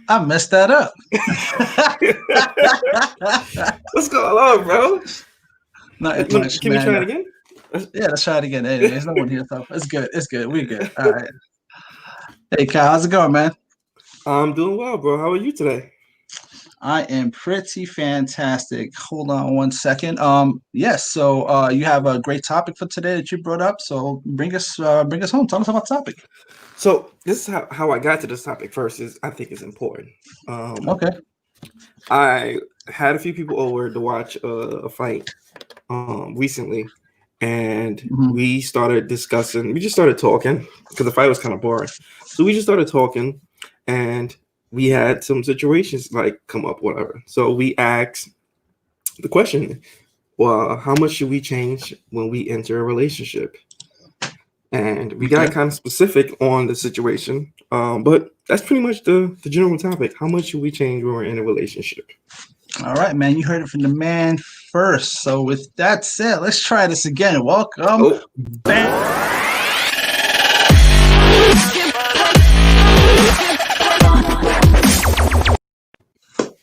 I messed that up. What's going on, bro? Not much, Can we man. try it again? Yeah, let's try it again. Anyway, there's no one here, so it's good. It's good. We're good. All right. Hey, Kyle, how's it going, man? I'm doing well, bro. How are you today? I am pretty fantastic. Hold on one second. Yes. So, you have a great topic for today that you brought up. So, bring us home. Tell us about the topic. So this is how I got to this topic first. Is I think it's important. Um, Okay. I had a few people over to watch a fight recently, and Mhm. we started discussing. We just started talking because the fight was kind of boring. So we just started talking, and we had some situations like come up, whatever. So we asked the question, well, how much should we change when we enter a relationship? And we got Okay. kind of specific on the situation. But that's pretty much the general topic. How much should we change when we're in a relationship? All right, man. You heard it from the man first. So, with that said, let's try this again. Welcome Oh, back.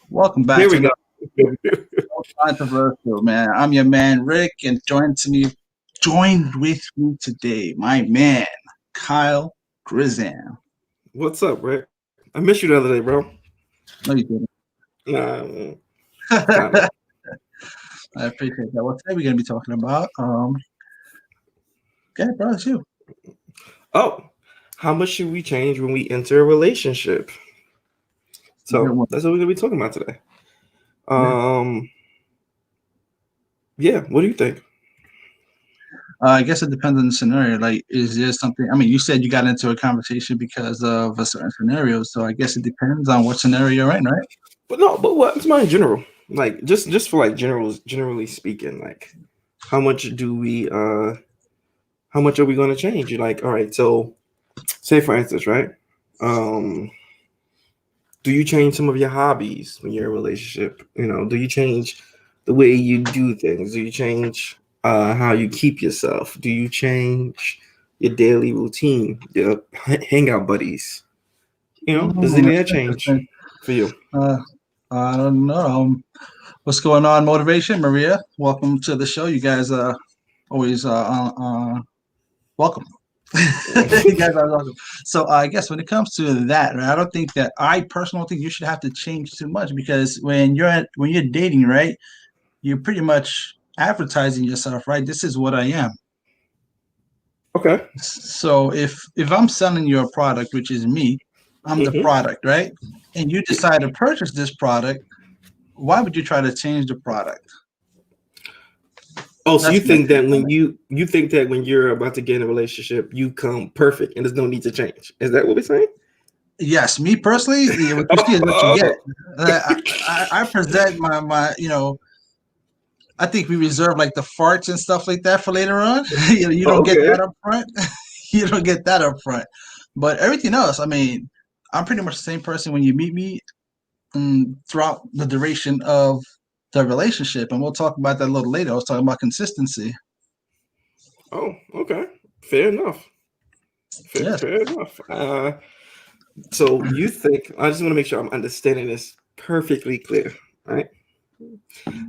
Welcome back here to we go. another controversial, man. I'm your man Rick, and joined with me today, my man Kyle Grizam. What's up, Rick? I missed you the other day, bro. No, you didn't. Nah, kind of. I appreciate that. Well, today we're gonna be talking about okay, bro, it's you. Oh, how much should we change when we enter a relationship? Good So one. that's what we're gonna be talking about today. Yeah. Um, yeah. What do you think? I guess it depends on the scenario. Like, is there something? I mean, you said you got into a conversation because of a certain scenario, so I guess it depends on what scenario you're in, right? But no, but what's my general? Like just for like generally speaking, like how much do we how much are we gonna change? You're like, all right, so say for instance, right? Um, do you change some of your hobbies when you're in a relationship? You know, do you change the way you do things? Do you change how you keep yourself? Do you change your daily routine, your hangout buddies? You know, does any of That's that change interesting. for you? Uh, I don't know. What's going on, Motivation? Maria, welcome to the show. You guys always welcome. You guys are welcome. So I guess when it comes to that, right, I don't think that I personally don't think you should have to change too much because when you're dating, right, you're pretty much advertising yourself, right? This is what I am. Okay. So if I'm selling you a product, which is me, I'm the Hmm. product, right? And you decide to purchase this product, why would you try to change the product? Oh, so you That's my think take that on when it. you think that when you're about to get in a relationship, you come perfect and there's no need to change. Is that what we're saying? Yes, me personally, yeah, what you see is what you get. Oh, I present I think we reserve like the farts and stuff like that for later on. You don't get okay. that up front. You don't get that up front. But everything else, I mean, I'm pretty much the same person when you meet me throughout the duration of the relationship. And we'll talk about that a little later. I was talking about consistency. Oh, okay. Fair enough. Yes. Fair enough. So you think I just want to make sure I'm understanding this perfectly clear, right?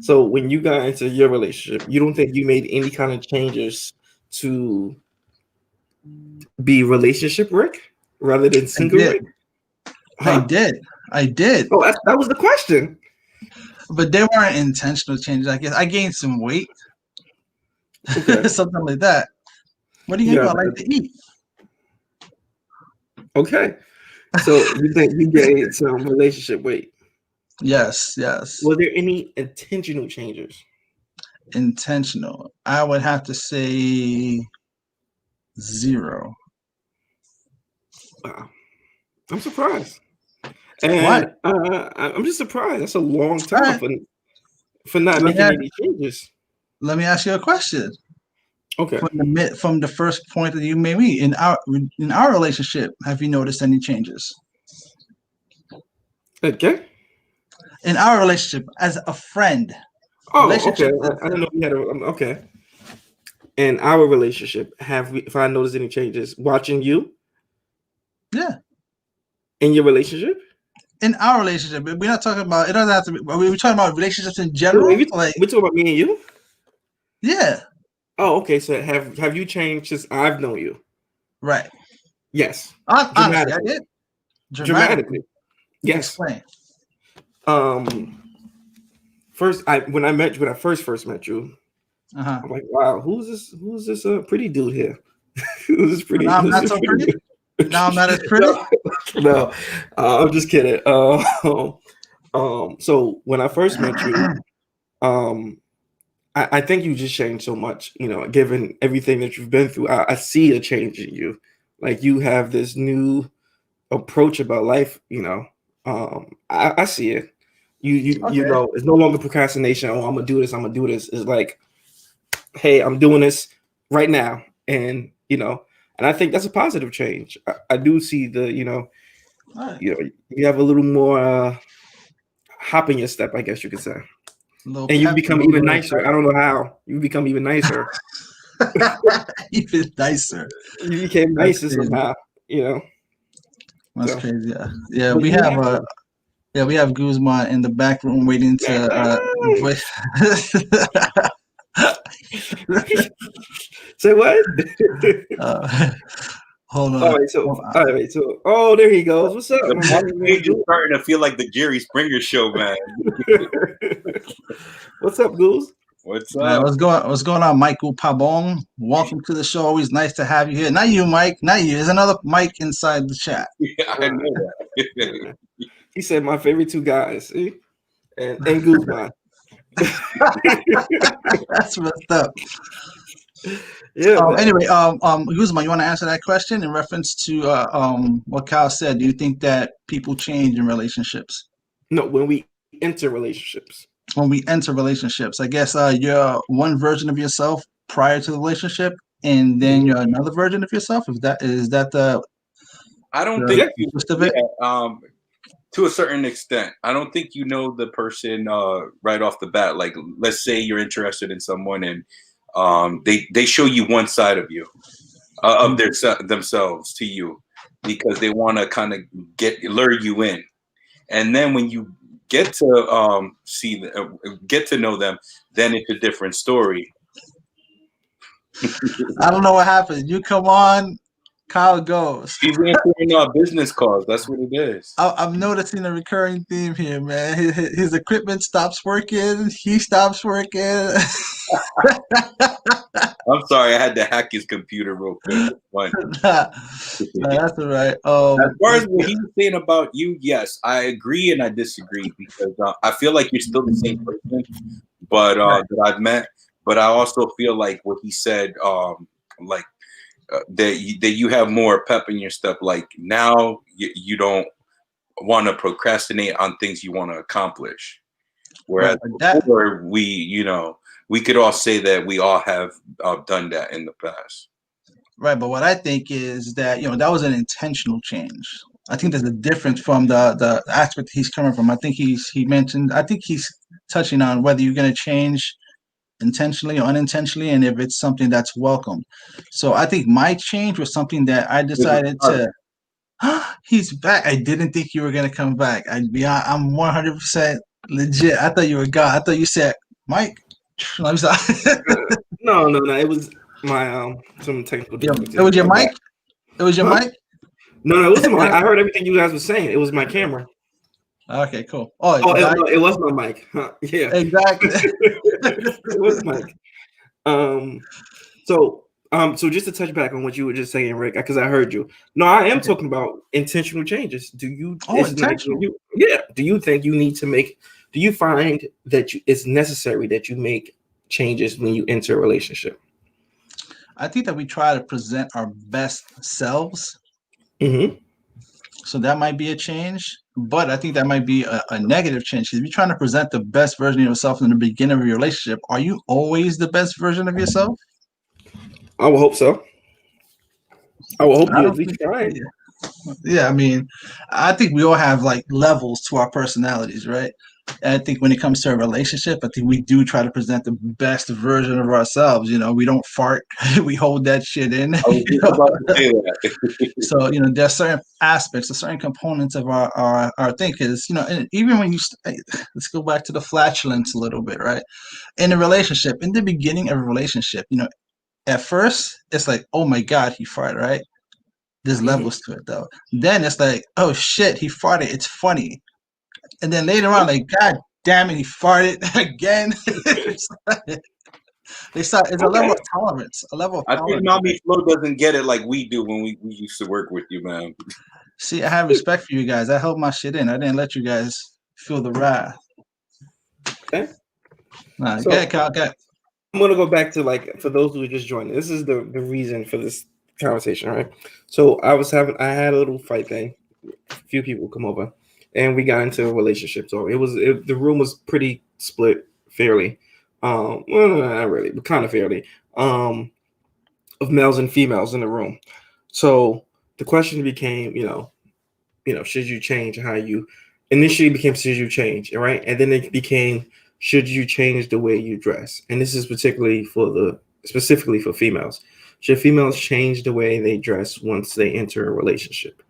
So when you got into your relationship, you don't think you made any kind of changes to be relationship Rick rather than I single did. Rick? I Huh? did. I did. Oh, that was the question. But they weren't intentional changes. I guess I gained some weight, Okay. something like that. What do you Yeah. know? I like to eat. Okay. So you think you gained some relationship weight? Yes, yes. Were there any intentional changes? Intentional. I would have to say zero. Wow, I'm surprised, What? and I'm just surprised. That's a long All time right. for not Let me making ask, any changes. let me ask you a question. Okay. From the first point that you made me in our relationship, have you noticed any changes Okay. in our relationship as a friend? Oh, okay. Relationship I don't itself. know. If we had okay. In our relationship, have we? If I noticed any changes watching you Yeah. in your relationship? in our relationship. We're not talking about. It doesn't have to be. We're talking about relationships in Wait, general. we Like, talking about me and you? yeah, Oh, okay. So have you changed since I've known you? right. Yes. Honestly, I Dramatically. did. Dramatically. Dramatically. Yes. Explain. First, when I first met you, Uh-huh. I'm like, wow, who's this? Who's this pretty dude here? who's this pretty? Now I'm Who's not this so pretty pretty. dude? Now I'm not as pretty. No, I'm just kidding. So when I first met you, um, I think you just changed so much. You know, given everything that you've been through, I see a change in you. Like you have this new approach about life. You know, I see it. You Okay. know, it's no longer procrastination. Oh, I'm gonna do this. I'm gonna do this. It's like, hey, I'm doing this right now, and you know, and I think that's a positive change. I do see the, All right. you have a little more hop in your step, I guess you could say, A little and you pep, a become even little nicer. I don't know how you become even nicer. even nicer. You became That's nicer crazy. somehow, you know. That's So, crazy. Yeah. but We you have have to. we have Guzman in the back room waiting to voice. Say what? uh, hold All on. right, so oh, there he goes. What's up, The my man? backstage is starting to feel like the Jerry Springer show, man. What's up, Goose? What's up? What's going on, Michael Pabong? Welcome to the show. Always nice to have you here. Not you, Mike. Not you. There's another Mike inside the chat. I know that. He said my favorite two guys, see? And Guzman. That's messed up. Yeah. Man. Anyway, Guzman, you want to answer that question in reference to what Kyle said? Do you think that people change in relationships? No, when we enter relationships. When we enter relationships, I guess you're one version of yourself prior to the relationship, and then you're another version of yourself. Is that the? I don't think you, gist of it? to a certain extent. I don't think you know the person right off the bat. Like, let's say you're interested in someone, and they show you one side of you, of themselves to you, because they want to kind of lure you in, and then when you get to get to know them, then it's a different story. I don't know what happened. You come on, Kyle goes. He's answering business calls. That's what it is. I'm noticing a recurring theme here, man. His equipment stops working. He stops working. I'm sorry, I had to hack his computer real quick. Nah, that's all right. As far as what he was saying about you, yes, I agree and I disagree, because I feel like you're still the same person, but that I've met. But I also feel like what he said, like that you have more pep in your step. Like now, you don't want to procrastinate on things you want to accomplish, whereas before we could all say that we all have done that in the past. Right, but what I think is that that was an intentional change. I think there's a difference from the aspect he's coming from. I think he's touching on whether you're going to change intentionally or unintentionally, and if it's something that's welcome. So I think my change was something that I decided to. He's back. I didn't think you were going to come back. I'm 100% legit. I thought you were gone. I thought you said Mike. I'm sorry. No. It was my some technical difficulties. It was your mic. It was your mic. No, it wasn't my. I heard everything you guys were saying. It was my camera. Okay, cool. It was my mic. Huh? Yeah, exactly. It was Mike. So just to touch back on what you were just saying, Rick, because I heard you. No, I am talking about intentional changes. Do you? Intentional. Do you think you need to make? Do you find that it's necessary that you make changes when you enter a relationship? I think that we try to present our best selves. Mm-hmm. So that might be a change, but I think that might be a negative change. If you're trying to present the best version of yourself in the beginning of your relationship, are you always the best version of yourself? I will hope so. I will hope you at least try. Yeah, I mean, I think we all have like levels to our personalities, right? And I think when it comes to a relationship, I think we do try to present the best version of ourselves. You know, we don't fart, we hold that shit in. I was You just know? about to say that. So, you know, there are certain aspects, or certain components of our thing. Because, you know, and even when let's go back to the flatulence a little bit, right? In a relationship, in the beginning of a relationship, you know, at first it's like, oh my God, he farted, right? There's Mhm. levels to it though. Then it's like, oh shit, he farted. It's funny. And then later on, like, God damn it, he farted again. It's a level Okay. of tolerance, a level of I think tolerance, right? Mommy Flo doesn't get it like we do when we used to work with you, man. See, I have respect for you guys. I held my shit in. I didn't let you guys feel the wrath. Okay. Nah, So Cal, get. I'm gonna go back to like for those who just joined. This is the reason for this conversation, right? So I had a little fight thing. A few people come over, and we got into a relationship. So the room was pretty split fairly. Well, not really, but kind of fairly. Of males and females in the room. So the question became, should you change how you initially became should you change, right? And then it became should you change the way you dress? And this is specifically for females. Should females change the way they dress once they enter a relationship?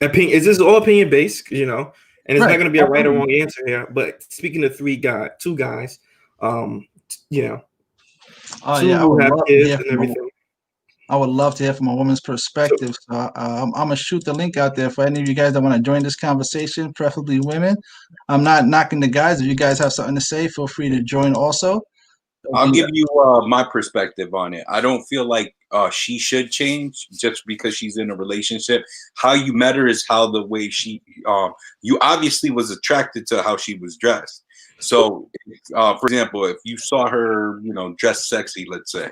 Opinion is this all opinion based, and it's not Right. going to be a right or wrong answer here. But speaking to two guys, um, you know, Oh two yeah, who have kids and everything. I would love to hear from a woman's So, perspective. So I'm gonna shoot the link out there for any of you guys that want to join this conversation, preferably women. I'm not knocking the guys. If you guys have something to say, feel free to join also. I'll give you my perspective on it. I don't feel like she should change just because she's in a relationship. How you met her is how the way you obviously was attracted to how she was dressed. So, for example, if you saw her, dressed sexy, let's say,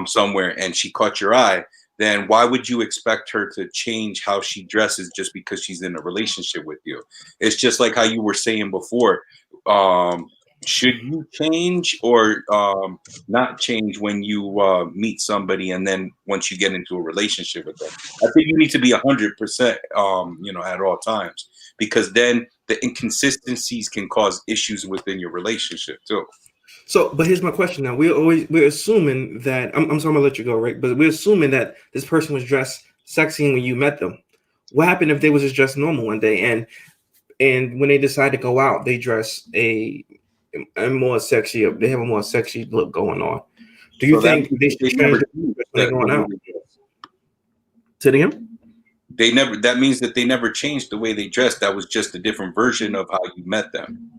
somewhere, and she caught your eye, then why would you expect her to change how she dresses just because she's in a relationship with you? It's just like how you were saying before. Should you change or not change when you meet somebody and then once you get into a relationship with them? I think you need to be 100%, at all times, because then the inconsistencies can cause issues within your relationship too. but here's my question now. We're assuming that I'm sorry, I'm gonna let you go, Rick, but we're assuming that this person was dressed sexy when you met them. What happened if they was just dressed normal one day and when they decide to go out, they dress a more sexy, they have a more sexy look going on? Do you So that think means they that should change when they're going out? Say it again? That means that they never changed the way they dressed. That was just a different version of how you met them.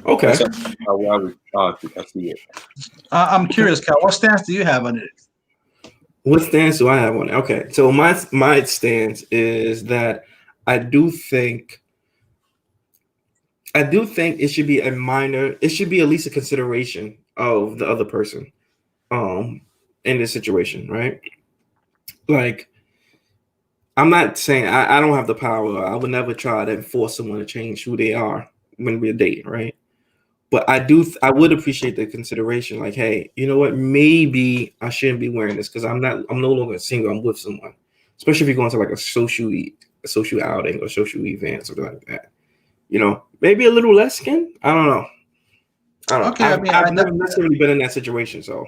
Okay. That's how I would see it. I'm curious, Cal. What stance do you have on it? What stance do I have on it? Okay, so my stance is that I do think it should be it should be at least a consideration of the other person in this situation, right? Like, I'm not saying I don't have the power. I would never try to force someone to change who they are when we're dating, right? But I would appreciate the consideration, like, hey, you know what? Maybe I shouldn't be wearing this because I'm no longer single. I'm with someone, especially if you're going to like a social outing or social event, something like that. Maybe a little less skin. I don't know. Okay, I mean, I've never necessarily been in that situation, so.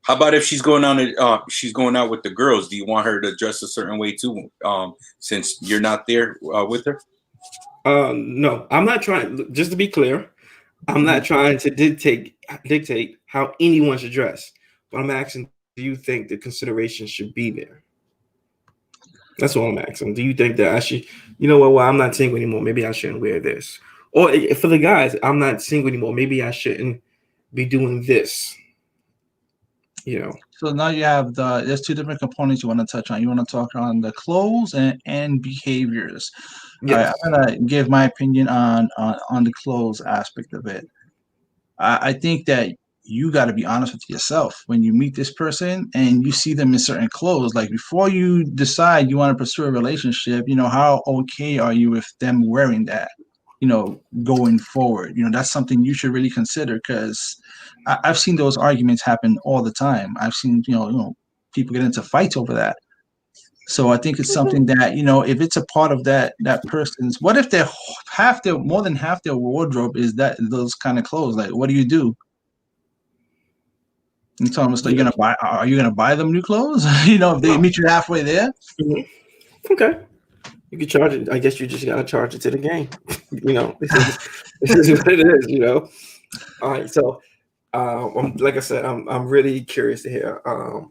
How about if she's going out with the girls? Do you want her to dress a certain way too? Since you're not there with her. No, I'm not trying. Just to be clear, I'm not trying to dictate how anyone should dress. But I'm asking, do you think the consideration should be there? That's all I'm asking. Do you think that I should? You know what? Well, I'm not single anymore. Maybe I shouldn't wear this. Or for the guys, I'm not single anymore. Maybe I shouldn't be doing this. So now you have there's two different components you want to touch on. You want to talk on the clothes and behaviors. Yes. All right, I'm gonna give my opinion on the clothes aspect of it. I think that you got to be honest with yourself when you meet this person and you see them in certain clothes. Like before you decide you want to pursue a relationship, how okay are you with them wearing that? Going forward, that's something you should really consider because I've seen those arguments happen all the time. I've seen, people get into fights over that. So I think it's something that, if it's a part of that person's, what if more than half their wardrobe is those kind of clothes? Like, what do you do? You tell them, are you gonna buy them new clothes? If they meet you halfway there. Mm-hmm. Okay. You can charge it. I guess you just gotta charge it to the game. This is what it is. All right. So, like I said, I'm really curious to hear a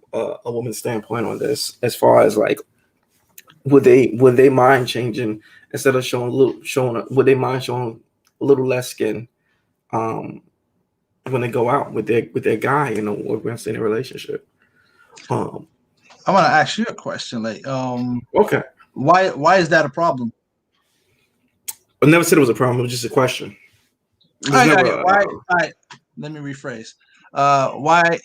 woman's standpoint on this, as far as like, would they mind changing instead of would they mind showing a little less skin, when they go out with their guy, or when it's in a relationship. I want to ask you a question. Like, okay, why is that a problem? I never said it was a problem. It was just a question. Why? Let me rephrase. Why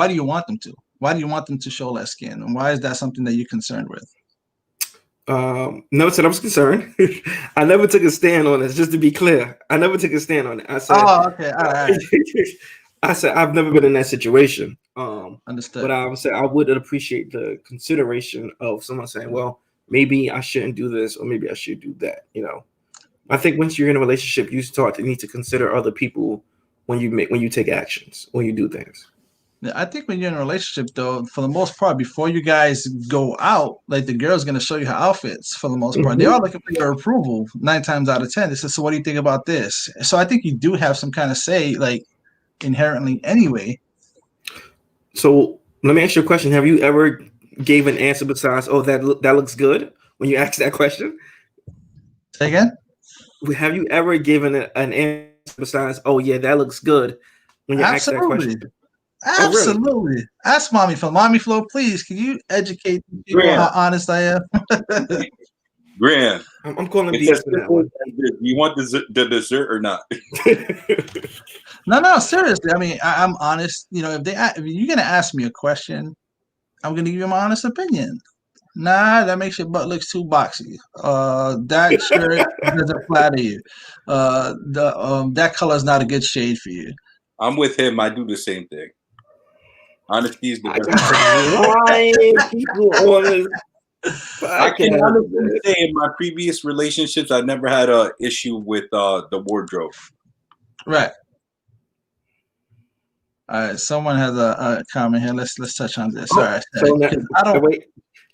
do you want them to? Why do you want them to show less skin? And why is that something that you're concerned with? Never said I was concerned. I never took a stand on this. Just to be clear, I never took a stand on it. I said, "Oh, okay, all right." I said I've never been in that situation. Understood. But I would say I would appreciate the consideration of someone saying, "Well, maybe I shouldn't do this, or maybe I should do that." I think once you're in a relationship, you start to need to consider other people when you take actions, when you do things. I think when you're in a relationship, though, for the most part, before you guys go out, like the girl's going to show you her outfits for the most part. Mm-hmm. They are looking for your approval 9 times out of 10. They say, so what do you think about this? So I think you do have some kind of say, like, inherently anyway. So let me ask you a question. Have you ever gave an answer besides, oh, that looks good, when you ask that question? Say again? Have you ever given an answer besides, oh, yeah, that looks good, when you ask that question? Absolutely. Oh, really? Ask Mommy Flo. Mommy Flo, please, can you educate people how honest I am? Graham, I'm calling BS for that one. Do you want the dessert or not? No, seriously. I mean, I'm honest. If you're gonna ask me a question, I'm gonna give you my honest opinion. Nah, that makes your butt look too boxy. That shirt doesn't flatter you. That color is not a good shade for you. I'm with him. I do the same thing. Honesty is the best. I can honestly say in my previous relationships, I never had an issue with the wardrobe. Right. All right. Someone has a comment here. Let's touch on this. All right. So wait.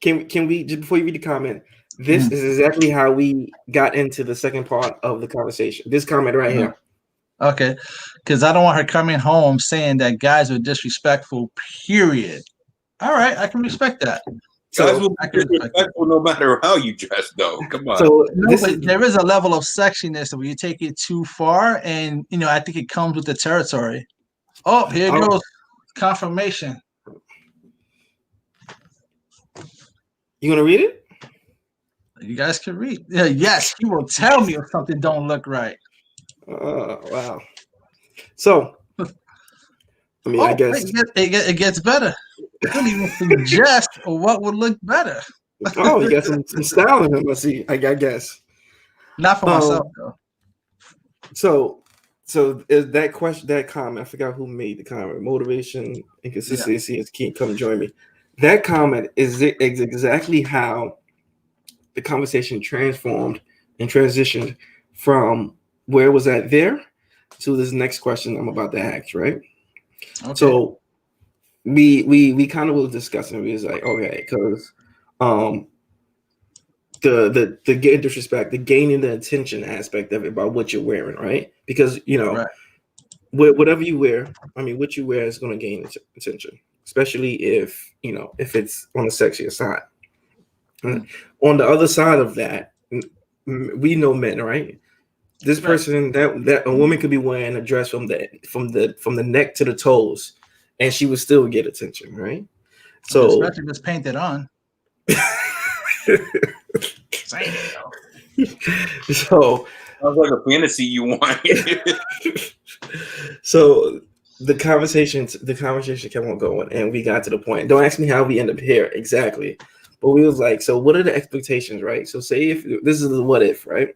Can we, just before you read the comment? This is exactly how we got into the second part of the conversation. This comment right here. Okay, because I don't want her coming home saying that guys were disrespectful, period. All right, I can respect that. Guys will be disrespectful no matter how you dress, though. Come on. So there is a level of sexiness where you take it too far, and I think it comes with the territory. Oh, here goes confirmation. You want to read it? You guys can read. Yeah, yes, he will tell me if something don't look right. Oh, wow. So, I guess it gets better. You don't even suggest what would look better. Oh, you got some style in him, I guess. Not for myself, though. So is that question, that comment, I forgot who made the comment. Motivation and consistency is key. Come join me. That comment is exactly how the conversation transformed and transitioned from where was that there to this next question I'm about to ask, right? Okay. So we kind of was discussing. We was like, okay, because the getting disrespect, the gaining the attention aspect of it by what you're wearing, right? Because whatever you wear, what you wear is going to gain attention, especially if it's on the sexier side. On the other side of that, we know men, right? This person that a woman could be wearing a dress from the neck to the toes, and she would still get attention, right? So especially if it's painted on. So sounds like a fantasy you want. So the conversation kept on going, and we got to the point. Don't ask me how we end up here exactly, but we was like, so what are the expectations, right? So say if this is the what if, right?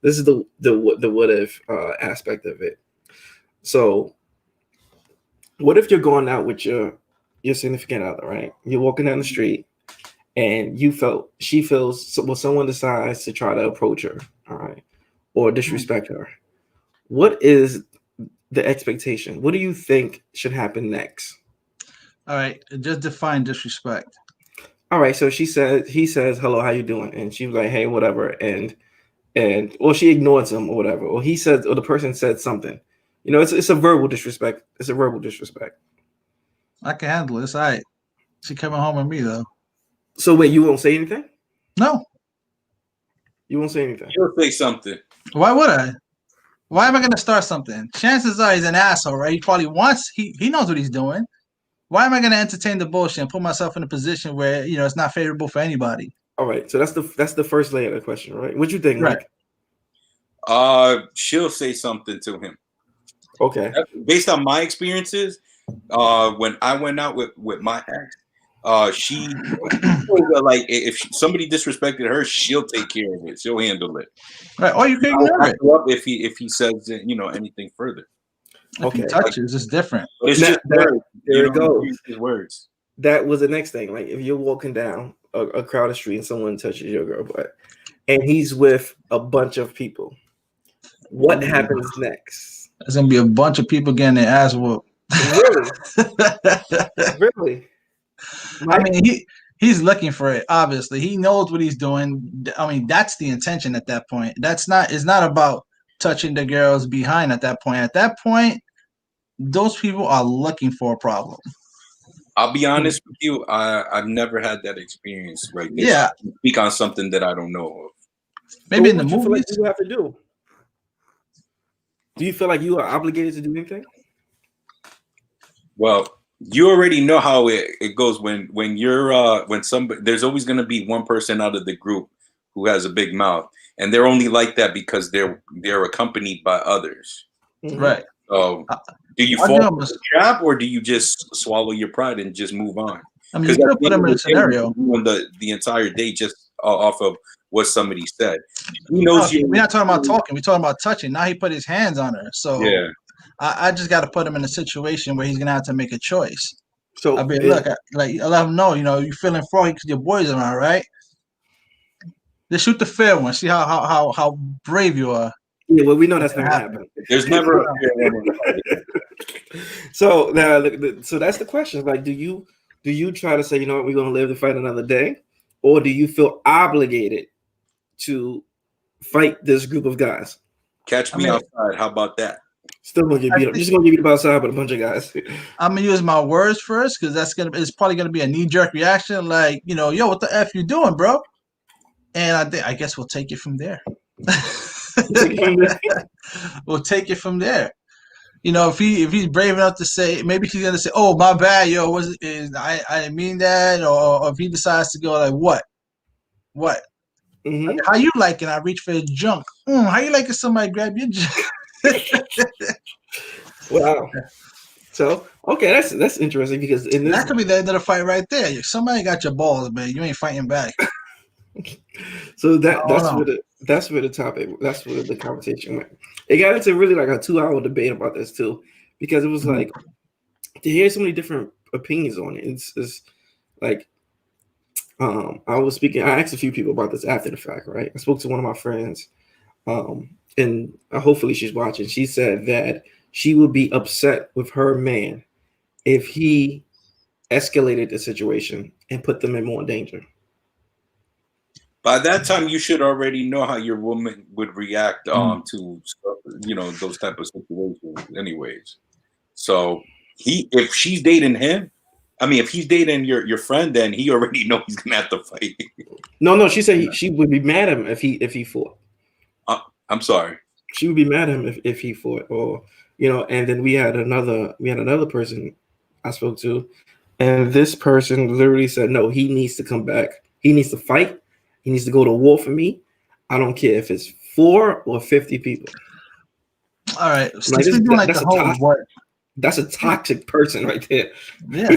This is the what if aspect of it. So what if you're going out with your significant other, right? You're walking down the street and she feels, well, someone decides to try to approach her, all right, or disrespect her, what is the expectation? What do you think should happen next? All right, just define disrespect. All right, so he says, hello, how you doing? And she was like, hey, whatever. And or she ignores him or whatever. Or he said, or the person said something. You know, it's a verbal disrespect. It's a verbal disrespect. I can handle this. All right. She coming home with me though. So wait, you won't say anything? No. You won't say anything. You'll say something. Why would I? Why am I going to start something? Chances are he's an asshole, right? He probably wants. He knows what he's doing. Why am I going to entertain the bullshit and put myself in a position where it's not favorable for anybody? All right, so that's the first layer of the question, right? What you think, right? Mike? She'll say something to him. Okay. Based on my experiences, when I went out with my ex, she like if somebody disrespected her, she'll take care of it. She'll handle it. Right. Or you can ignore it if he says anything further. If he touches, it's different. But it's just words. There it goes. His words. That was the next thing. Like if you're walking down a crowded street and someone touches your girl butt, and he's with a bunch of people, what happens next? There's gonna be a bunch of people getting their ass whooped. Really? Really? I mean, he's looking for it. Obviously, he knows what he's doing. I mean, that's the intention at that point. It's not about touching the girls behind at that point. At that point, those people are looking for a problem. I'll be honest with you. I've never had that experience. Right? Yeah. Speak on something that I don't know of. Maybe in the movies, movies. You have to do. Do you feel like you are obligated to do anything? Well, you already know how it goes when you're when somebody. There's always going to be one person out of the group who has a big mouth, and they're only like that because they're accompanied by others. Right. So, do you fall into the trap, or do you just swallow your pride and just move on? I mean, you could put him in a scenario. The entire day just off of what somebody said. He knows you. We're not talking about talking. We're talking about touching. Now he put his hands on her. So yeah, I just got to put him in a situation where he's gonna have to make a choice. So I mean, look, I let him know. You feeling froggy because your boys are on, right? Just shoot the fair one. See how brave you are. Yeah, well, we know that's not happen. There's never a fair one. So now, so that's the question. Like, do you try to say, you know what, we're gonna live to fight another day, or do you feel obligated to fight this group of guys? Catch me outside. How about that? Still gonna get beat up. Just gonna get beat up outside with a bunch of guys. I'm gonna use my words first because it's probably gonna be a knee-jerk reaction, like, yo, what the F you doing, bro? And I guess we'll take it from there. We'll take it from there. If he's brave enough to say, maybe he's gonna say, "Oh, my bad, yo, I didn't mean that," or if he decides to go like, "What? Mm-hmm. How you liking? I reach for his junk. How you liking somebody grab your junk?" Wow. So okay, that's interesting because that could be the end of the fight right there. Somebody got your balls, man. You ain't fighting back. So that's where the conversation went. It got into really like a 2-hour debate about this too, because it was like to hear so many different opinions on it. It's like I asked a few people about this after the fact, right? I spoke to one of my friends, and hopefully she's watching. She said that she would be upset with her man if he escalated the situation and put them in more danger. By that time, you should already know how your woman would react to those type of situations, anyways. So if she's dating him, if he's dating your friend, then he already knows he's gonna have to fight. No, she said she would be mad at him if he fought. I'm sorry. She would be mad at him if he fought, or And then we had another person I spoke to, and this person literally said, "No, he needs to come back. He needs to fight. He needs to go to war for me. I don't care if it's 4 or 50 people." All right. That's a toxic person right there. Yeah.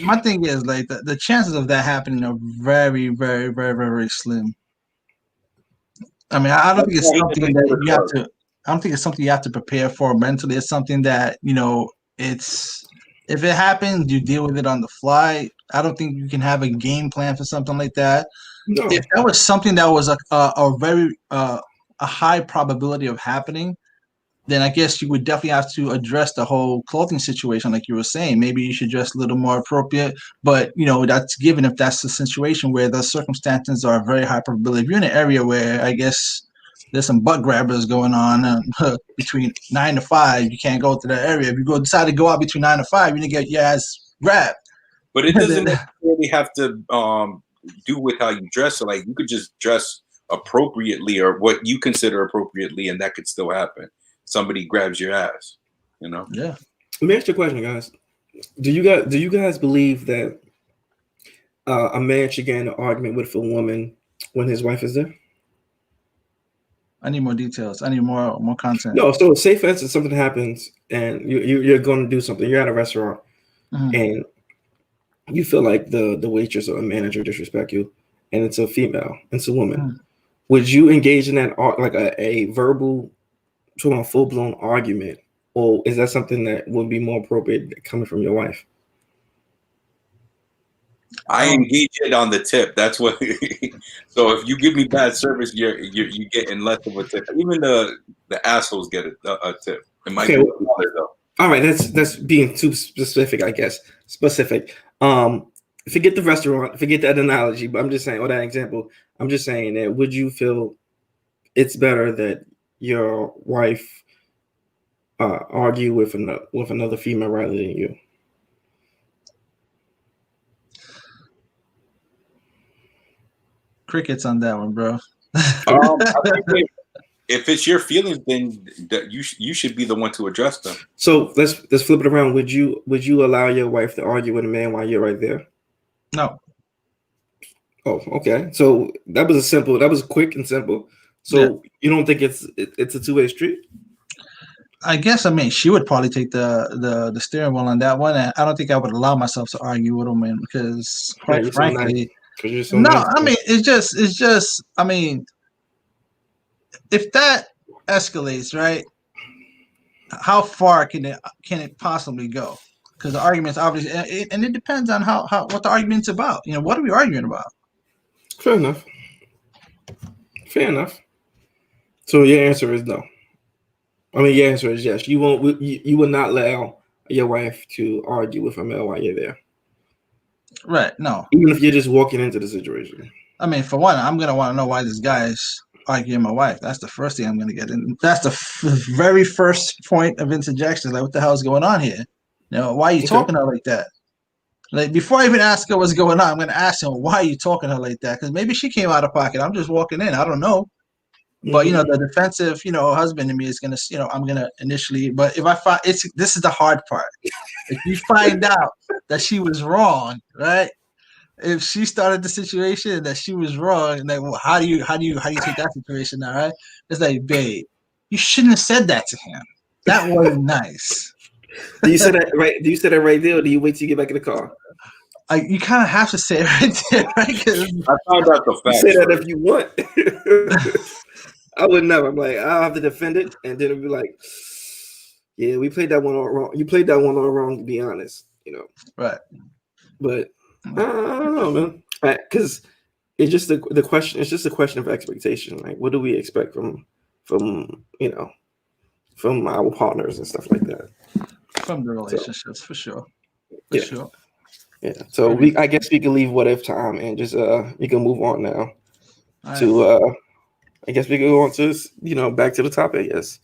My thing is like the chances of that happening are very, very, very, very, very slim. I mean, I don't think it's something that you have to. I don't think it's something you have to prepare for mentally. It's something that if it happens, you deal with it on the fly. I don't think you can have a game plan for something like that. No. If that was something that was a very a high probability of happening, then I guess you would definitely have to address the whole clothing situation, like you were saying. Maybe you should dress a little more appropriate, but that's given if that's the situation where the circumstances are a very high probability. If you're in an area where I guess there's some butt grabbers going on between 9 to 5, you can't go to that area. If you decide to go out between 9 to 5, you're gonna get your ass grabbed. But it doesn't necessarily have to do with how you dress. So like you could just dress appropriately or what you consider appropriately, and that could still happen. Somebody grabs your ass, Yeah. Let me ask you a question, guys. Do you guys believe that a man should get in an argument with a woman when his wife is there? I need more details. I need more content. No. So say for instance something happens and you're going to do something. You're at a restaurant and you feel like the waitress or the manager disrespect you, and it's a female, it's a woman. Would you engage in that like a verbal, sort of full-blown argument, or is that something that would be more appropriate coming from your wife? I engage it on the tip. That's what. So if you give me bad service, you're getting less of a tip. Even the assholes get a tip. It might be other though. All right, that's being too specific, I guess. Specific. Forget the restaurant, forget that analogy, but I'm just saying, or that example. I'm just saying that would you feel it's better that your wife argue with another female rather than you? Crickets on that one, bro. I think if it's your feelings, then you should be the one to address them. So let's flip it around. Would you allow your wife to argue with a man while you're right there? No. Oh, okay. So that was quick and simple. So you don't think it's a two-way street? I guess she would probably take the steering wheel on that one, and I don't think I would allow myself to argue with a man because, quite frankly, it's just. I mean, if that escalates, right? How far can it possibly go? Because the argument's obviously, and it depends on what the argument's about. What are we arguing about? Fair enough. So your answer is no. I mean, your answer is yes. You won't. You will not allow your wife to argue with a male while you're there. Right. No. Even if you're just walking into the situation. I mean, for one, I'm gonna want to know why this guy's arguing my wife. That's the first thing I'm gonna get in. That's the very first point of interjection. Like, what the hell is going on here? Why are you talking to her like that? Like, before I even ask her what's going on, I'm gonna ask him, why are you talking to her like that? Because maybe she came out of pocket. I'm just walking in. I don't know. But the defensive, husband in me is gonna, I'm gonna initially. But if I find this is the hard part. If you find out that she was wrong, right? If she started the situation that she was wrong, and then how do you take that situation now, right? It's like, babe, you shouldn't have said that to him. That wasn't nice. Do you say that right? Do you say that right there, or do you wait till you get back in the car? You kind of have to say it right there, right? I found out the facts. Say that if you want. I would never. I'm like, I'll have to defend it, and then it'll be like, yeah, we played that one all wrong. You played that one all wrong, to be honest. Right. But I don't know, man. Because it's just the question. It's just a question of expectation. Like, what do we expect from our partners and stuff like that? From the relationships, for sure. For sure. Yeah. So I guess we can leave what if time and just we can move on now to I guess we can go on to back to the topic. Yes.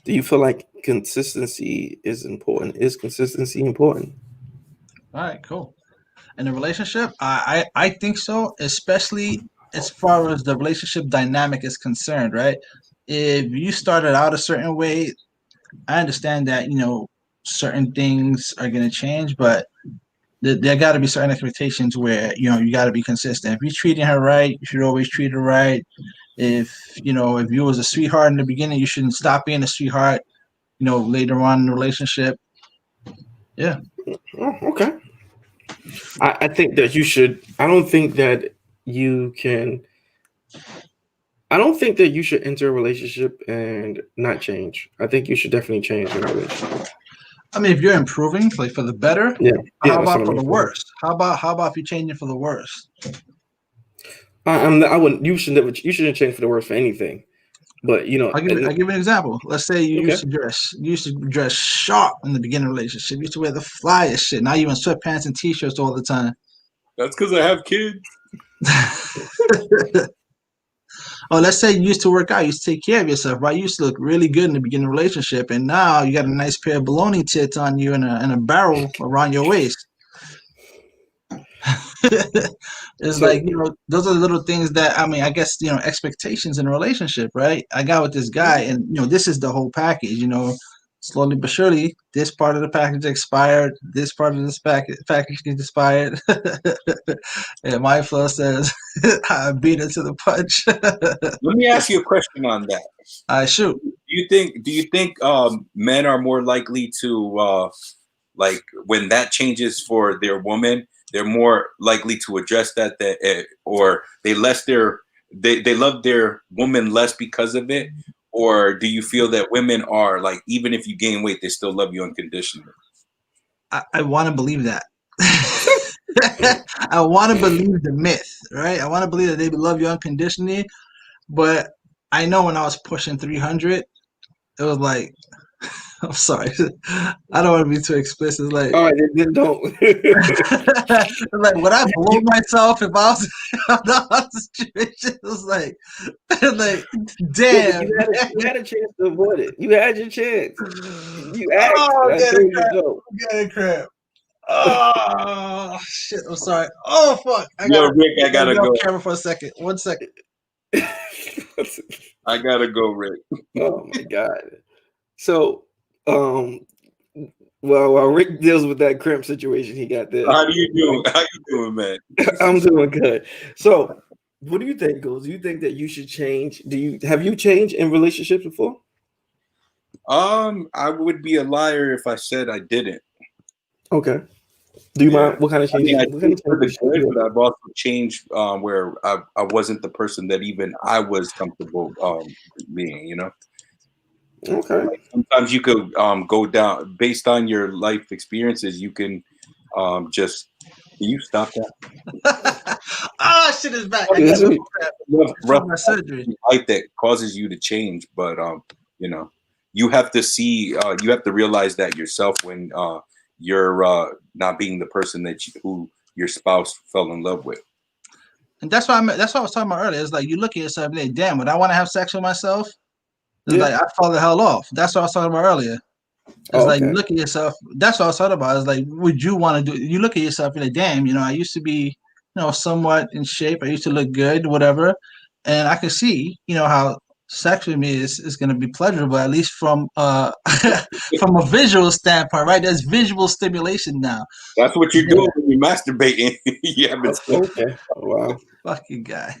Do you feel like consistency is important? Is consistency important? All right, cool. In a relationship, I think so, especially as far as the relationship dynamic is concerned, right? If you started out a certain way, I understand that, certain things are going to change, but there got to be certain expectations where, you got to be consistent. If you're treating her right, you should always treat her right. If you was a sweetheart in the beginning, you shouldn't stop being a sweetheart, later on in the relationship. Yeah. Oh, okay. I think that you should. I don't think that you should enter a relationship and not change. I think you should definitely change in a relationship. I mean, if you're improving, like for the better, Yeah. how That's what about I for the mean. worse? How about if you change it for the worse? I wouldn't. You should never. You shouldn't change for the worse for anything. But you know, I'll give you an example. Let's say you okay. used to dress sharp in the beginning of the relationship. You used to wear the flyest shit. Now you in sweatpants and t-shirts all the time. That's because I have kids. Or let's say you used to work out, you used to take care of yourself, right? You used to look really good in the beginning of the relationship, and now you got a nice pair of baloney tits on you and a barrel around your waist. It's So like, those are the little things that, I mean, I guess, expectations in a relationship, right? I got with this guy, and this is the whole package, slowly but surely, this part of the package expired, this part of this package is expired. And my flow says, I beat it to the punch. Let me ask you a question on that. I shoot. Do you think men are more likely to like when that changes for their woman, they're more likely to address that or they love their woman less because of it? Or do you feel that women are like, even if you gain weight, they still love you unconditionally? I want to believe that. I want to believe the myth, right? I want to believe that they love you unconditionally. But I know when I was pushing 300, it was like, I'm sorry, I don't want to be too explicit. Like, all right, then don't. like, would I blow myself if I was in that situation? It was like damn. You had a chance to avoid it. You had your chance. You asked. Oh, I told you no. get a crap. Oh shit! I'm sorry. Oh fuck! Rick, I gotta go. Camera for a second. 1 second. I gotta go, Rick. Oh my god. So, while Rick deals with that cramp situation he got there. How you doing, man? I'm doing good. So, what do you think, Goals? Do you think that you should change? Have you changed in relationships before? I would be a liar if I said I didn't. Okay. Do you mind what kind of changes? I think for the good, but I've also changed where I wasn't the person that even I was comfortable being. Okay. Like sometimes you could go down based on your life experiences. You can just. Can you stop that? Oh, shit is back. Rough my surgery. life that causes you to change, but you have to see. You have to realize that yourself when you're not being the person who your spouse fell in love with. And that's what I was talking about earlier. It's like you look at yourself and say, damn, would I want to have sex with myself? It's like I fall the hell off. That's what I was talking about earlier. It's like you look at yourself. That's what I was talking about. It's like, would you want to do? You look at yourself and like, damn, I used to be, somewhat in shape. I used to look good, whatever. And I can see, how sex with me is going to be pleasurable, at least from from a visual standpoint, right? There's visual stimulation now. That's what you're doing when you're masturbating. Okay. Wow. Fucking guy.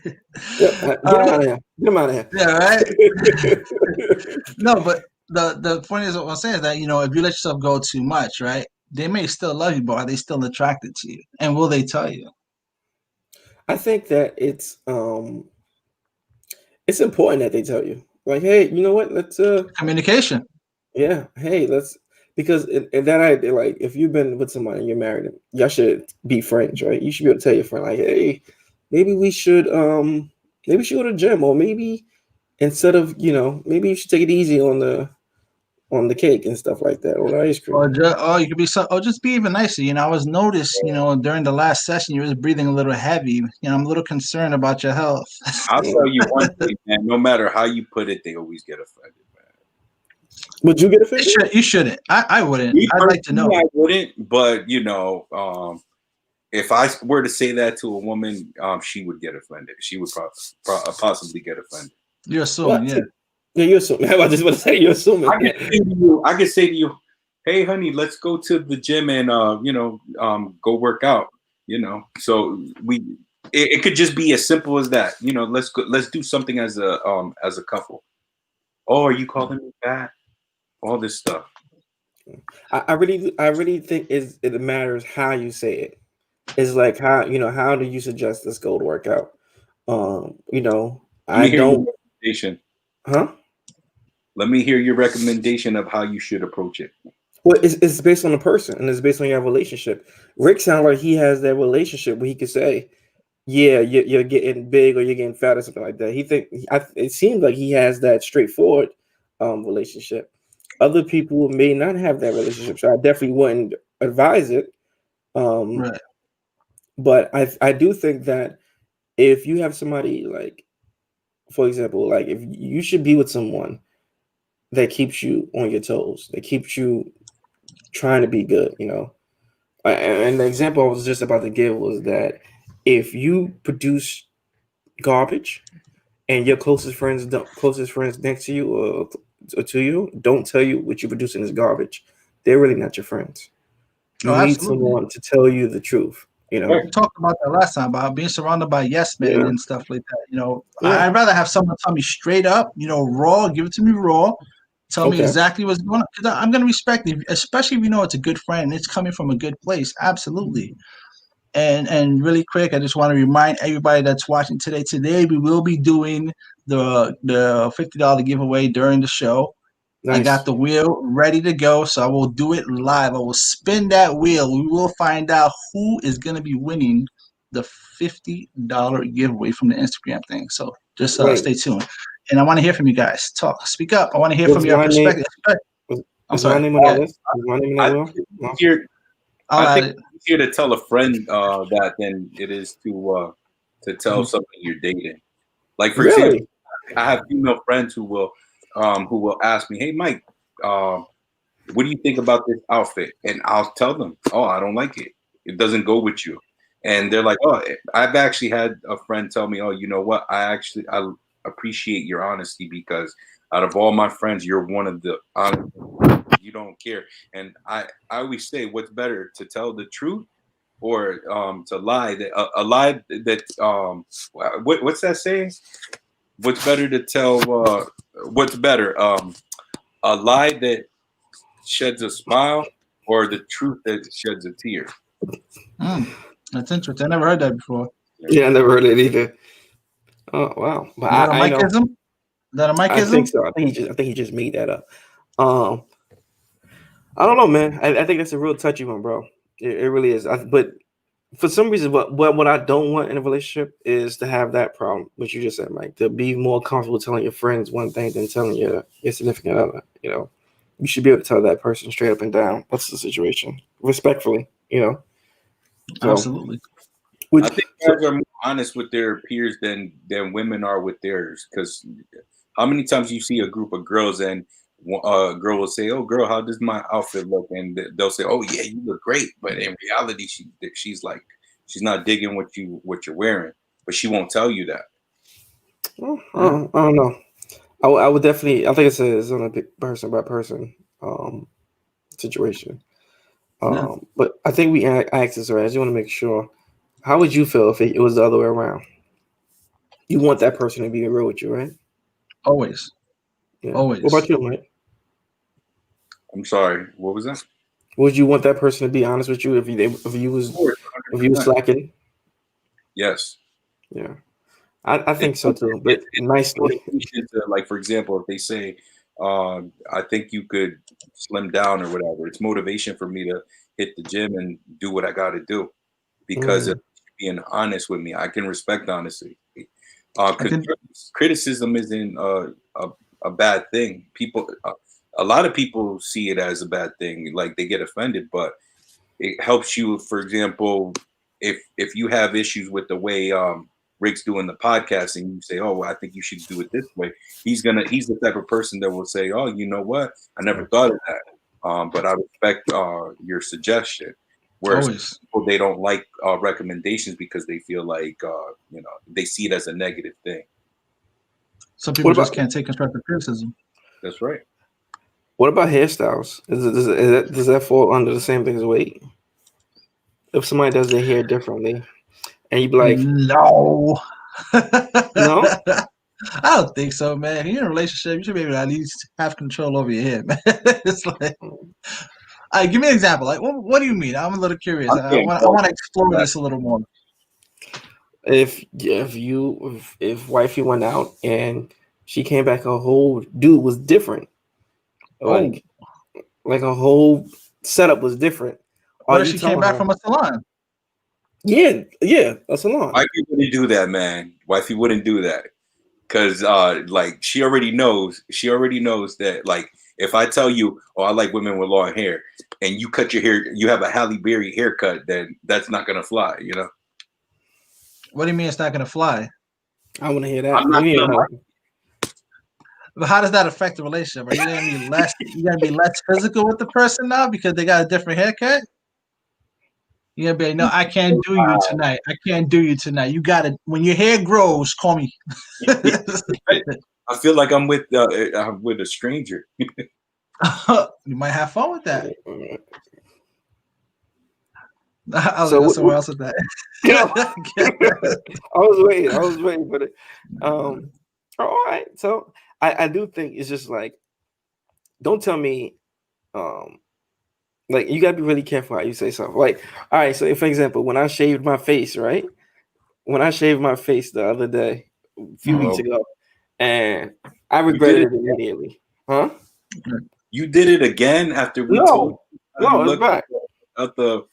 Get him out of here. Get him out of here. Yeah, right. No, but the point is what I'm saying is that if you let yourself go too much, right? They may still love you, but are they still attracted to you? And will they tell you? I think that it's important that they tell you, like, hey, you know what? Let's communication. Yeah. Hey, because in that idea, like, if you've been with somebody and you're married, y'all should be friends, right? You should be able to tell your friend, like, hey, maybe we should go to the gym, or maybe instead of maybe you should take it easy on the cake and stuff like that, or the ice cream. Or you could be just be even nicer. I was noticed, during the last session you was breathing a little heavy. I'm a little concerned about your health. I'll tell you one thing, man. No matter how you put it, they always get offended, man. Would you get offended? You shouldn't. I wouldn't. I'd like to know. I wouldn't, but if I were to say that to a woman, she would get offended. She would possibly get offended. You're assuming, yeah. Yeah, you're assuming. I was just about to say you're assuming. I could say to you, hey, honey, let's go to the gym and go work out. So it could just be as simple as that. Let's do something as a couple. Oh, are you calling me fat? All this stuff. I really think it matters how you say it. It's like how do you suggest this go to work out? I don't. Let me hear your recommendation of how you should approach it. Well, it's based on the person and it's based on your relationship. Rick sounds like he has that relationship where he could say, "Yeah, you're getting big or you're getting fat or something like that." It seems like he has that straightforward relationship. Other people may not have that relationship, so I definitely wouldn't advise it. Um, Right. but I do think that if you have somebody like, for example, like if you should be with someone that keeps you on your toes, that keeps you trying to be good, you know. And the example I was just about to give was that if you produce garbage and your closest friends next to you or to you don't tell you what you're producing is garbage, they're really not your friends. Oh, You need absolutely. someone to tell you the truth, you know. We talked about that last time about being surrounded by yes men Yeah, and stuff like that. yeah. I'd rather have someone tell me straight up, raw, give it to me raw, tell me Okay. exactly what's going on. Because I'm going to respect it, especially if you know it's a good friend and it's coming from a good place. Absolutely. And really quick, I just want to remind everybody that's watching today. Today we will be doing the $50 giveaway during the show. I got Nice. the wheel ready to go, so I will do it live. I will spin that wheel. We will find out who is going to be winning the $50 giveaway from the Instagram thing. So just Wait, stay tuned. And I want to hear from you guys. Speak up. I want to hear from was your my name perspective. was, I'm is my sorry. name Go on that ahead. list? Is my name in I that think will? it's No. easier. I'll I add think it. it's easier to tell a friend that than it is to tell Mhm. something you're dating. Like for example, Really? I have female friends who will ask me, "Hey, Mike, what do you think about this outfit?" And I'll tell them, "Oh, I don't like it. It doesn't go with you." And they're like, "Oh," I've actually had a friend tell me, "Oh, you know what? I appreciate your honesty because out of all my friends, you're one of the honest. You don't care." And I always say, what's better, to tell the truth or to lie? That a lie that what's that saying? What's better to tell? What's better? A lie that sheds a smile or the truth that sheds a tear? That's interesting. I never heard that before. Yeah, I never heard it either. Oh wow. But Is that a I know. Mikeism? Is that a I think Mikeism? so. I think he just made that up. Um, I don't know, man. I think that's a real touchy one, bro. It really is. But for some reason, what I don't want in a relationship is to have that problem, which you just said, Mike. To be more comfortable telling your friends one thing than telling your significant other. You know, you should be able to tell that person straight up and down what's the situation, respectfully. You know, so Absolutely. I which think so guys are more honest with their peers than women are with theirs. Because how many times you see a group of girls and a girl will say, "Oh, girl, how does my outfit look?" And they'll say, "Oh, yeah, you look great." But in reality, she's like she's not digging what you're wearing, but she won't tell you that. well, Yeah. I don't know. I would definitely. I think it's on a big person by person situation. Yeah. But I think we asked this already. I just want to make sure. How would you feel if it was the other way around? You want that person to be real with you, right? Always. Yeah. What Always. about you, Mike? I'm sorry. What was that? Would you want that person to be honest with you Of course, if you was 100%. slacking? Yes. Yeah, I It's, think so too, but it's nicely. motivation to, like, for example, if they say, I think you could slim down or whatever, it's motivation for me to hit the gym and do what I got to do because of Mm, being honest with me. I can respect honesty. I Because can criticism isn't a bad thing. A lot of people see it as a bad thing, like they get offended, but it helps you. For example, if you have issues with the way Rick's doing the podcast, and you say, "Oh, well, I think you should do it this way," he's the type of person that will say, "Oh, you know what? I never thought of that, but I respect your suggestion." Whereas always. people, they don't like recommendations because they feel like they see it as a negative thing. Some What people just about can't take constructive criticism. That's right. what about hairstyles? Does that fall under the same thing as weight? If somebody does their hair differently, and you be like, No. no, I don't think so, man. If you're in a relationship, you should be able to at least have control over your hair, man. It's like, all right, give me an example. Like, what do you mean? I'm a little curious. I'm I getting want, I close want to to explore that. this a little more. if wifey went out and she came back, her whole dude was different. Oh, Like Like a whole setup was different. What if she came back from a salon? Yeah, a salon. Wifey wouldn't do that, man. Wifey wouldn't do that. Cause like she already knows that like if I tell you, oh, I like women with long hair, and you cut your hair, you have a Halle Berry haircut, then that's not gonna fly, you know. What do you mean it's not gonna fly? I want to hear that. I'm not gonna But how does that affect the relationship? Are you gonna be less? You gonna be less physical with the person now because they got a different haircut? You're gonna be like, no, I can't do you tonight. I can't do you tonight. You gotta when your hair grows, call me. I feel like I'm with a stranger. You might have fun with that. I'll So go what- somewhere else with that. I was waiting for it. All right. So I do think it's just like, don't tell me, like you gotta be really careful how you say something. Like, all right, so for example, when I shaved my face, right? When I shaved my face the other day, a few weeks ago, and I regretted it immediately. Huh? You did it again after we told No, it's back. at the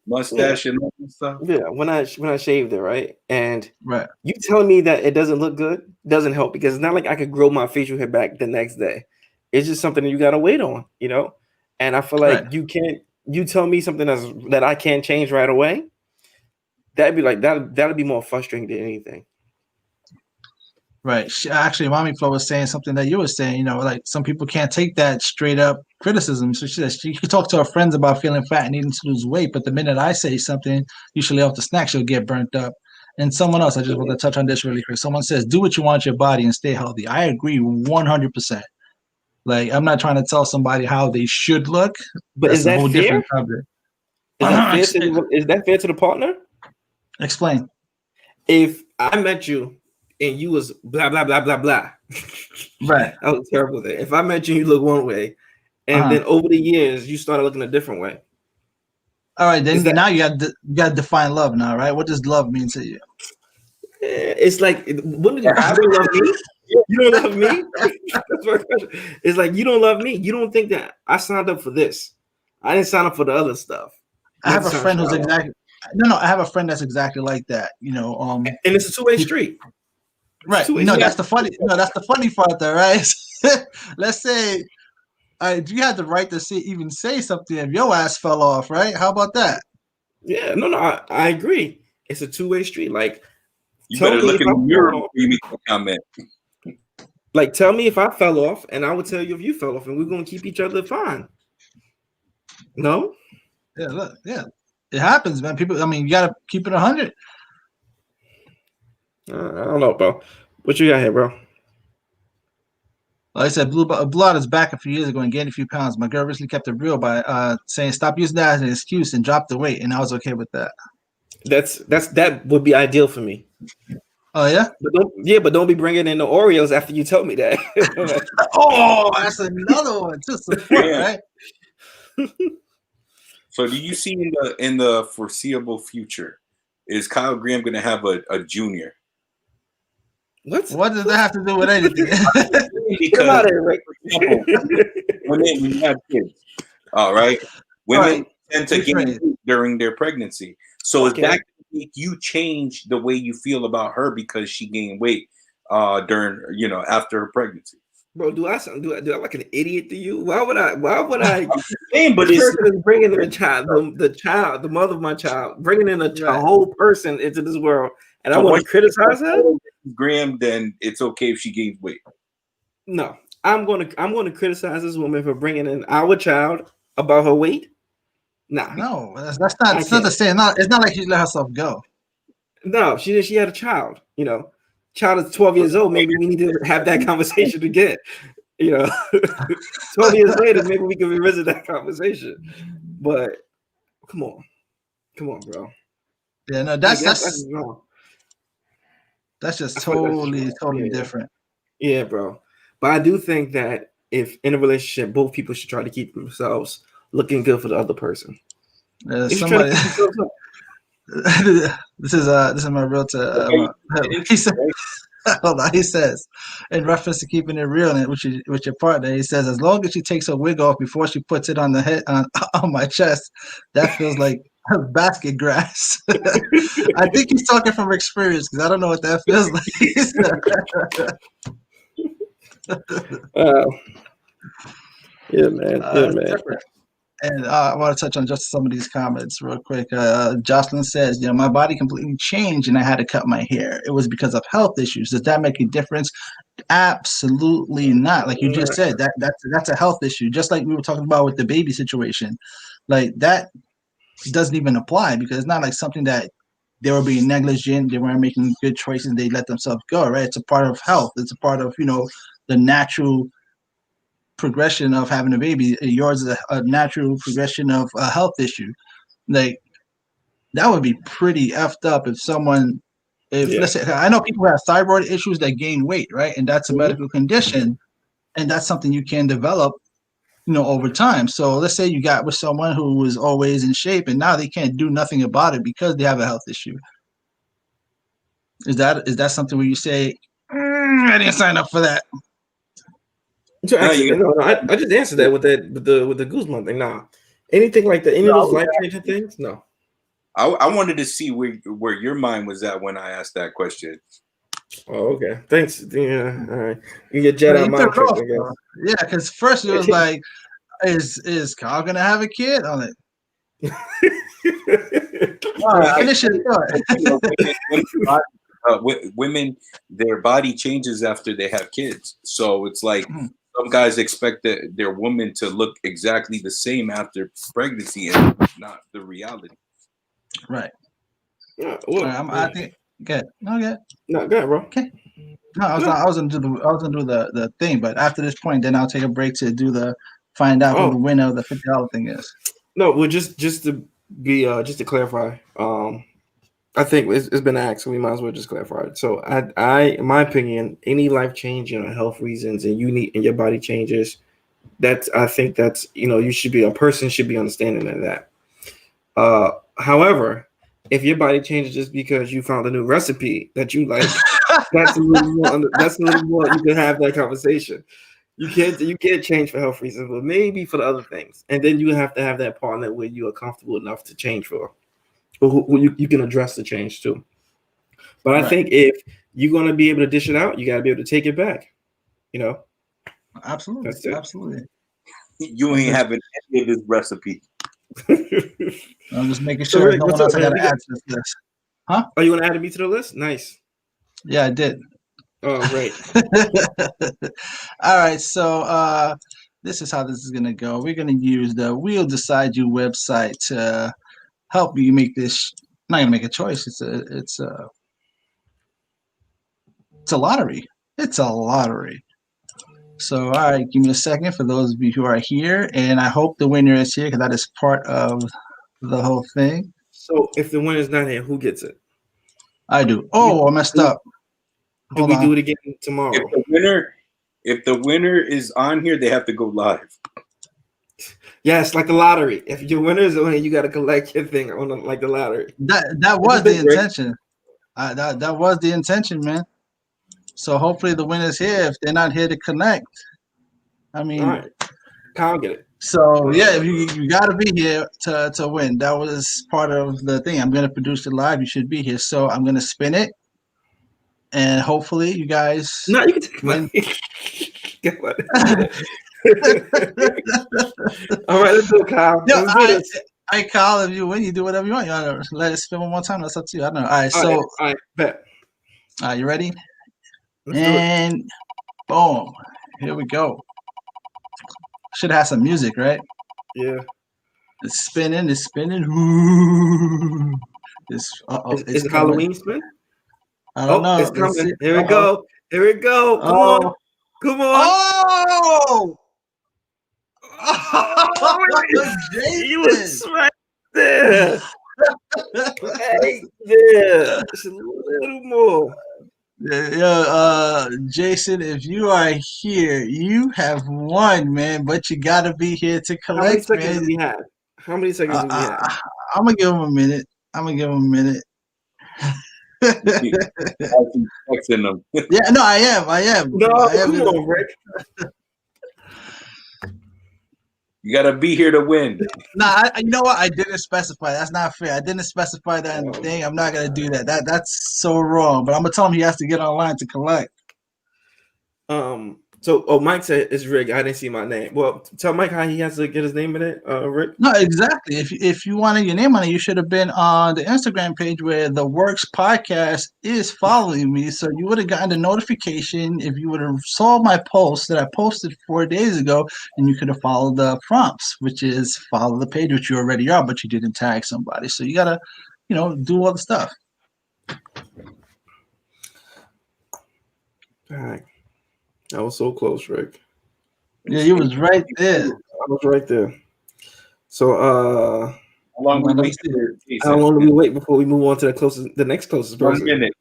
mustache and all that stuff. Yeah, when I shaved it, right? And Right. you telling me that it doesn't look good doesn't help because it's not like I could grow my facial hair back the next day. It's just something that you gotta wait on, you know. And I feel like Right. you can't. You tell me something that I can't change right away. That'd be like that'd be more frustrating than anything. Right. Actually, Mommy Flo was saying something that you were saying. You know, like some people can't take that straight up criticism. So she says she could talk to her friends about feeling fat and needing to lose weight, but the minute I say something, usually off the snack, she'll get burnt up. And someone else, I just want to touch on this really quick. Someone says, "Do what you want your body and stay healthy." I agree 100%. Like I'm not trying to tell somebody how they should look. But That's is a that whole fair? different subject. Is that fair to the partner? Explain. If I met you and you was blah blah blah blah blah, Right. I was terrible with it. If I met you, you look one way, and then over the years you started looking a different way. All right, then now you got to define love now, right? What does love mean to you? It's like, what did you don't love me? You don't love me? That's my question. It's like you don't love me. You don't think that I signed up for this. I didn't sign up for the other stuff. I have a friend who's exactly I have a friend that's exactly like that. You know, and it's a two-way street. Right. No, that's the funny part though, right? Let's say you had the right to even say something if your ass fell off, right? How about that? Yeah, no, I agree. It's a two-way street. Like, you better look in the mirror before you make a comment. Like, tell me if I fell off, and I will tell you if you fell off, and we're gonna keep each other fine. No? Yeah, look, yeah. It happens, man. People, I mean, you gotta keep it 100. I don't know, bro. What you got here, bro? Like I said, Blood is back a few years ago and gained a few pounds. My girl recently kept it real by saying, "Stop using that as an excuse," and dropped the weight, and I was okay with that. That would be ideal for me. Oh yeah, but don't be bringing in the Oreos after you tell me that. Oh, that's another one. Just support, right? So, do you see in the foreseeable future, is Kyle Graham going to have a junior? What does that have to do with anything? Because when you have kids, all right, women tend to gain weight during their pregnancy. So is that going to make you change the way you feel about her because she gained weight during after her pregnancy? Bro, do I look like an idiot to you? Why would I? But this person is bringing in a child, the mother of my child, bringing in a whole person into this world, and I want to criticize her. Graham, then it's okay if she gains weight. No, I'm going to criticize this woman for bringing in our child about her weight. Nah, no, that's not. It's not the same. It's not like she let herself go. No, she had a child. Child is 12 years old. Maybe we need to have that conversation again. 12 years later, maybe we can revisit that conversation. But come on, bro. Yeah, no, that's just totally different. Yeah, bro. But I do think that if in a relationship, both people should try to keep themselves looking good for the other person. Somebody. This is my realtor. Hold on, he says, in reference to keeping it real and with your partner, he says, as long as she takes her wig off before she puts it on the head on my chest, that feels like basket grass. I think he's talking from experience because I don't know what that feels like. Yeah, man. Yeah, man. Different. And I want to touch on just some of these comments real quick. Jocelyn says, my body completely changed and I had to cut my hair. It was because of health issues. Does that make a difference? Absolutely not. Like you just said, that's a health issue. Just like we were talking about with the baby situation. Like that doesn't even apply because it's not like something that they were being negligent. They weren't making good choices. They let themselves go, right? It's a part of health. It's a part of, the natural progression of having a baby. Yours is a natural progression of a health issue. Like that would be pretty effed up if someone, let's say, I know people have thyroid issues that gain weight, right? And that's a medical condition, and that's something you can develop, over time. So let's say you got with someone who was always in shape, and now they can't do nothing about it because they have a health issue. Is that something where you say, I didn't sign up for that? I just answered that with the Guzman thing. Nah, anything like that, any of those life changing things? No. I wanted to see where your mind was at when I asked that question. Oh, okay. Thanks. Yeah. All right. You get Jedi mind trick, I guess. Yeah, because first it was like, is Carl gonna have a kid on it? Women, their body changes after they have kids, so it's like some guys expect their woman to look exactly the same after pregnancy, and not the reality. Right. Yeah, well, I think good. No, good. No, good, bro. Okay. No, I was gonna do the thing, but after this point, then I'll take a break to find out who the winner of the $50 thing is. No, well, just to be just to clarify, I think it's been asked, so we might as well just clarify it. So I in my opinion, any life change, health reasons, and your body changes, I think that's a person should be understanding of that. However, if your body changes just because you found a new recipe that you like, that's a little more. You can have that conversation. You can't change for health reasons, but maybe for the other things, and then you have to have that partner where you are comfortable enough to change for, or who you can address the change to. But I think if you're going to be able to dish it out, you got to be able to take it back. Absolutely, absolutely. You ain't having any of this recipe. I'm just making sure no one else got to add to this list. Huh? Oh, you want to add me to the list? Nice. Yeah, I did. Oh, great. All right, so this is how this is going to go. We're going to use the We'll Decide You website to help you make this. Not going to make a choice. It's a lottery. It's a lottery. So, all right, give me a second for those of you who are here, and I hope the winner is here because that is part of the whole thing. So, if the winner's not here, who gets it? I do. Oh, I messed up. Do we do it again tomorrow? If the winner is on here, they have to go live. Yes, like the lottery. If your winner is on here, you got to collect your thing on like the lottery. That was the intention. That was the intention, man. So hopefully the winner's here. If they're not here to connect, I mean, all right. Kyle get it. So yeah, you got to be here to win. That was part of the thing. I'm gonna produce it live. You should be here. So I'm gonna spin it, and hopefully you guys. No, you can take win. All right, let's do it, Kyle. Yo, Kyle, if you win, you do whatever you want. You let it spin one more time. That's up to you. I don't know. All right, all right, bet. All right, you ready? And boom, here we go. Should have some music, right? Yeah. It's spinning. Ooh. Is it Halloween spin? I don't know. It's coming. Here we go. Here we go. Come on. Come on. Oh! He was right there. Right there. Just a little more. Yeah, Jason, if you are here, you have won, man. But you gotta be here to collect. How many seconds do we have? How many seconds do we have? I'm gonna give him a minute. Texting them. Yeah, no, I am. No, I am come on, Rick. You gotta be here to win. Nah, you know what? I didn't specify. That's not fair. I didn't specify that in the thing. I'm not gonna do that. That's so wrong. But I'm gonna tell him he has to get online to collect. So Mike said it's Rick. I didn't see my name. Well, tell Mike how he has to get his name in it, Rick. No, exactly. If you wanted your name on it, you should have been on the Instagram page where the Works Podcast is following me. So you would have gotten the notification if you would have saw my post that I posted 4 days ago, and you could have followed the prompts, which is follow the page, which you already are, but you didn't tag somebody. So you gotta, do all the stuff. All right. I was so close, Rick. Yeah, you was right there. I was right there. So How long we wait? how long do we wait before we move on to the next closest 1 person? minute.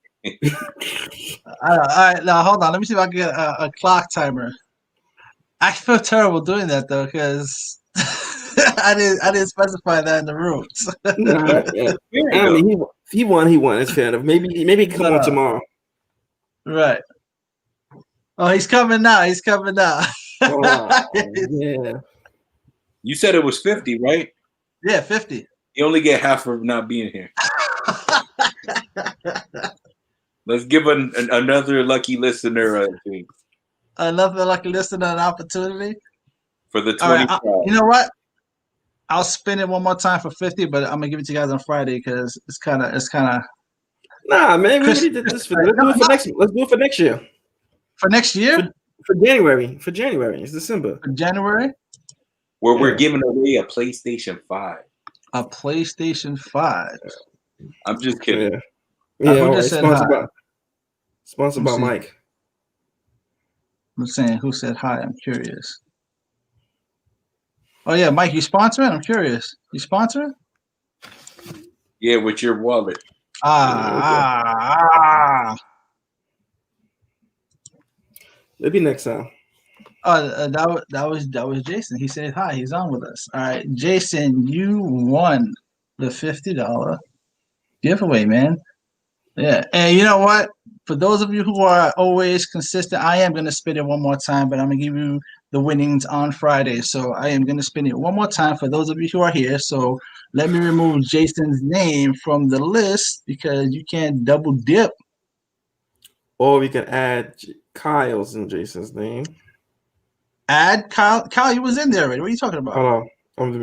All right, now hold on. Let me see if I can get a clock timer. I feel terrible doing that though, because I didn't specify that in the rules. Nah, yeah. I mean, he won. It's fair enough. Maybe he can come on tomorrow. Right. Oh, he's coming now. Oh, yeah. You said it was 50, right? Yeah, 50. You only get half for not being here. Let's give another lucky listener a thing. Another lucky listener an opportunity. For the 25. 25. You know what? I'll spin it one more time for 50, but I'm gonna give it to you guys on Friday because it's kind of. Nah, man, we already did this. Let's do it for next. Let's do it for next year. For next year? For January. For January. It's December. For January? Where we're giving away a PlayStation 5. A PlayStation 5. I'm just kidding. Yeah. Who All just right. said Sponsored by Mike. I'm saying who said hi? I'm curious. Oh yeah, Mike, you sponsoring? I'm curious. You sponsoring? Yeah, with your wallet. Maybe next time. That was Jason. He said hi. He's on with us. All right, Jason, you won the $50 giveaway, man. Yeah, and you know what? For those of you who are always consistent, I am gonna spin it one more time, but I'm gonna give you the winnings on Friday. So I am gonna spin it one more time for those of you who are here. So let me remove Jason's name from the list because you can't double dip. Or we can add Kyle's and Jason's name. Add Kyle. Kyle, you was in there already. What are you talking about? Hold on.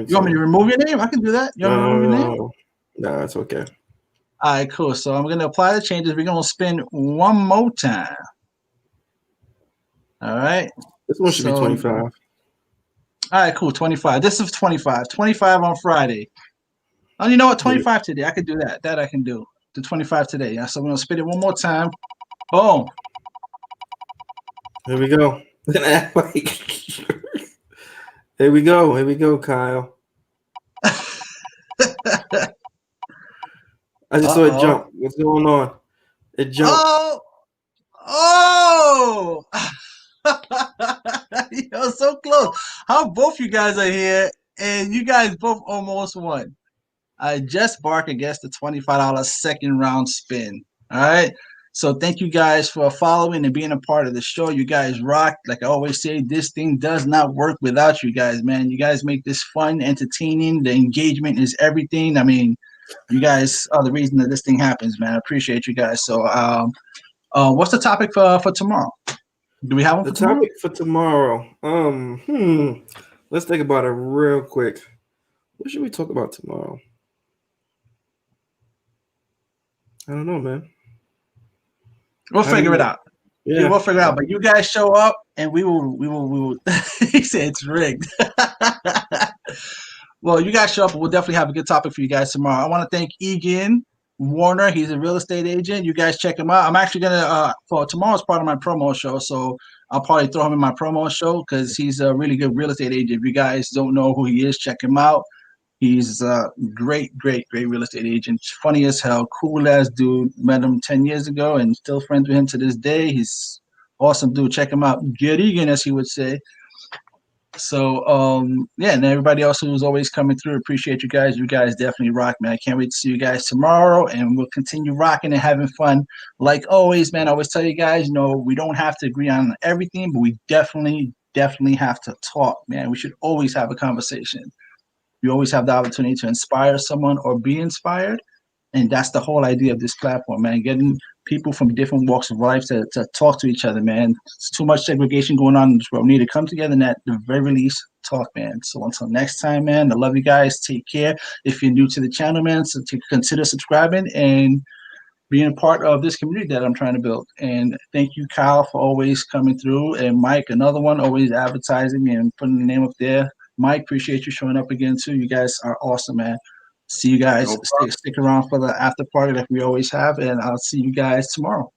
You want me to remove your name? I can do that. You want me to remove your name? No, it's okay. All right, cool. So I'm going to apply the changes. We're going to spin one more time. All right. This one should be 25. All right, cool. 25. This is 25. 25 on Friday. Oh, you know what? 25 today. I could do that. That I can do. The 25 today. Yeah. So I'm going to spin it one more time. Boom. Here we go. Here we go, Kyle. I just saw it jump. What's going on? It jumped. Oh! You're so close. How both you guys are here, and you guys both almost won. I just barked against the $25 second round spin. All right. So thank you guys for following and being a part of the show. You guys rock. Like I always say, this thing does not work without you guys, man. You guys make this fun, entertaining. The engagement is everything. I mean, you guys are the reason that this thing happens, man. I appreciate you guys. So what's the topic for tomorrow? Do we have one for tomorrow? The topic for tomorrow. Let's think about it real quick. What should we talk about tomorrow? I don't know, man. We'll figure it out. Yeah, we'll figure it out. But you guys show up, and we will. He said it's rigged. Well, you guys show up, and we'll definitely have a good topic for you guys tomorrow. I want to thank Egan Warner. He's a real estate agent. You guys check him out. I'm actually gonna for tomorrow's part of my promo show, so I'll probably throw him in my promo show because he's a really good real estate agent. If you guys don't know who he is, check him out. He's a great real estate agent. Funny as hell, cool ass dude. Met him 10 years ago and still friends with him to this day. He's awesome dude. Check him out. Get Egan, as he would say. So yeah, and everybody else who's always coming through, appreciate you guys. You guys definitely rock, man. I can't wait to see you guys tomorrow, and we'll continue rocking and having fun. Like always, man, I always tell you guys, we don't have to agree on everything, but we definitely have to talk, man. We should always have a conversation. We always have the opportunity to inspire someone or be inspired. And that's the whole idea of this platform, man. Getting people from different walks of life to talk to each other, man. It's too much segregation going on in this world. We need to come together and at the very least talk, man. So until next time, man, I love you guys. Take care. If you're new to the channel, man, so to consider subscribing and being a part of this community that I'm trying to build. And thank you, Kyle, for always coming through. And Mike, another one, always advertising and putting the name up there. Mike, appreciate you showing up again, too. You guys are awesome, man. See you guys. No problem. Stick around for the after party like we always have, and I'll see you guys tomorrow.